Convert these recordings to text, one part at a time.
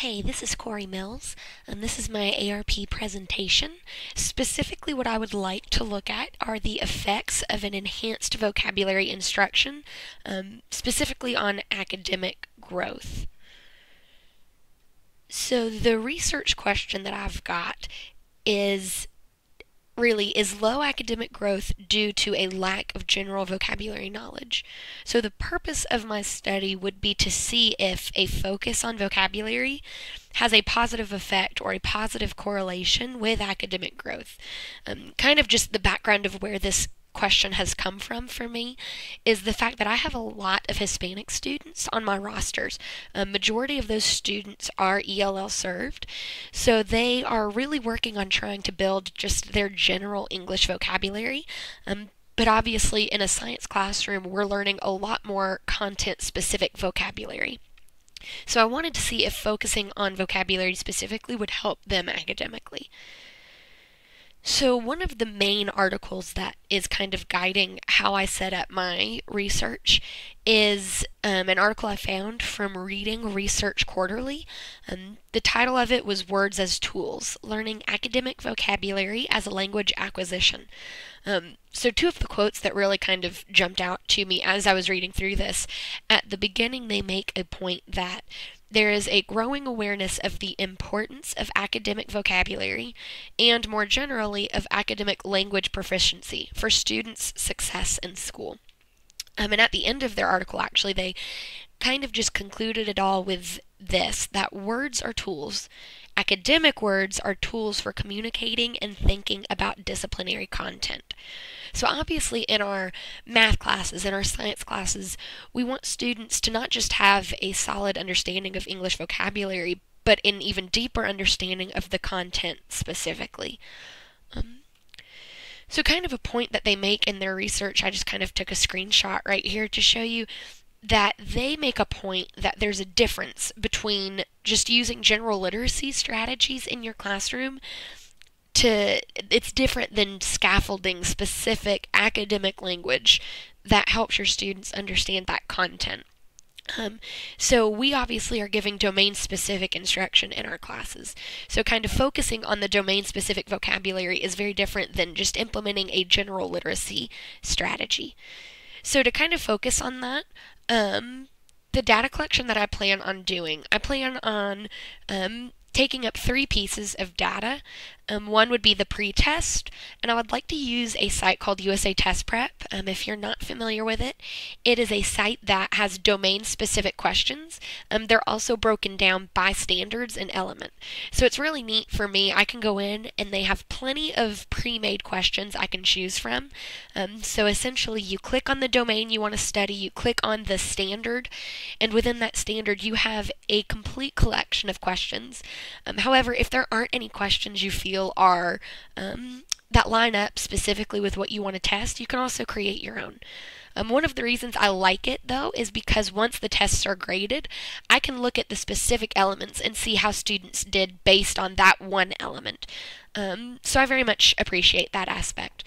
Hey, this is Corrie Mills, and this is my ARP presentation. Specifically, what I would like to look at are the effects of an enhanced vocabulary instruction, specifically on academic growth. So the research question that I've got is is low academic growth due to a lack of general vocabulary knowledge? So the purpose of my study would be to see if a focus on vocabulary has a positive effect or a positive correlation with academic growth. Kind of just the background of where this question has come from for me is the fact that I have a lot of Hispanic students on my rosters. A majority of those students are ELL served, so they are really working on trying to build just their general English vocabulary. But obviously, in a science classroom, we're learning a lot more content-specific vocabulary. So I wanted to see if focusing on vocabulary specifically would help them academically. So one of the main articles that is kind of guiding how I set up my research is an article I found from Reading Research Quarterly. The title of it was Words as Tools, Learning Academic Vocabulary as a Language Acquisition. So two of the quotes that really kind of jumped out to me as I was reading through this, at the beginning they make a point that there is a growing awareness of the importance of academic vocabulary and more generally of academic language proficiency for students' success in school. And at the end of their article, actually, they kind of just concluded it all with this, that words are tools. Academic words are tools for communicating and thinking about disciplinary content. So obviously in our math classes, in our science classes, we want students to not just have a solid understanding of English vocabulary, but an even deeper understanding of the content specifically. So kind of a point that they make in their research, I just kind of took a screenshot right here to show you that they make a point that there's a difference between just using general literacy strategies in your classroom it's different than scaffolding specific academic language that helps your students understand that content. So we obviously are giving domain-specific instruction in our classes. So kind of focusing on the domain-specific vocabulary is very different than just implementing a general literacy strategy. So to kind of focus on that, the data collection that I plan on doing, I plan on taking up 3 pieces of data. One would be the pre-test, and I would like to use a site called USA Test Prep. If you're not familiar with it, it is a site that has domain-specific questions. They're also broken down by standards and element. So it's really neat for me. I can go in and they have plenty of pre-made questions I can choose from. So essentially you click on the domain you want to study, you click on the standard, and within that standard you have a complete collection of questions. However, if there aren't any questions you feel are that line up specifically with what you want to test, you can also create your own. One of the reasons I like it, though, is because once the tests are graded, I can look at the specific elements and see how students did based on that one element. So I very much appreciate that aspect.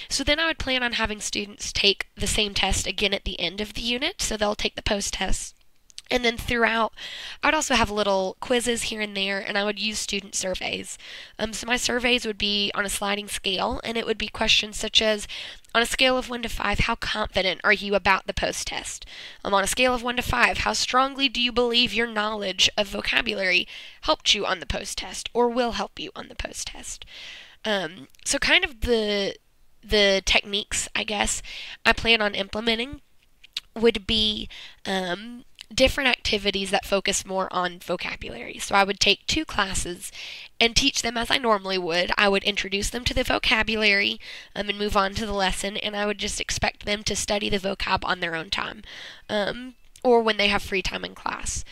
So then I would plan on having students take the same test again at the end of the unit, so they'll take the post-test. And then throughout, I'd also have little quizzes here and there, and I would use student surveys. So my surveys would be on a sliding scale, and it would be questions such as, on a scale of 1 to 5, how confident are you about the post-test? On a scale of 1 to 5, how strongly do you believe your knowledge of vocabulary helped you on the post-test, or will help you on the post-test? So kind of the techniques, I guess, I plan on implementing would be different activities that focus more on vocabulary. So I would take 2 classes and teach them as I normally would. I would introduce them to the vocabulary and move on to the lesson, and I would just expect them to study the vocab on their own time or when they have free time in class.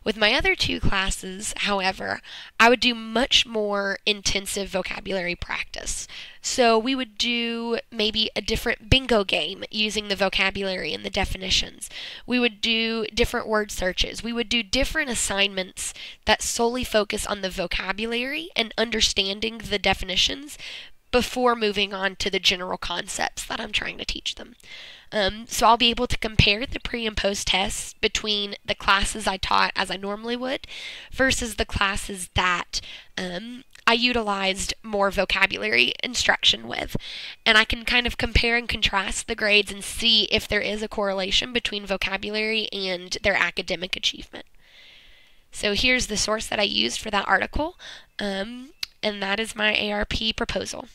With my other 2 classes, however, I would do much more intensive vocabulary practice. So we would do maybe a different bingo game using the vocabulary and the definitions. We would do different word searches. We would do different assignments that solely focus on the vocabulary and understanding the definitions, before moving on to the general concepts that I'm trying to teach them. So I'll be able to compare the pre and post tests between the classes I taught as I normally would versus the classes that I utilized more vocabulary instruction with. And I can kind of compare and contrast the grades and see if there is a correlation between vocabulary and their academic achievement. So here's the source that I used for that article, and that is my ARP proposal.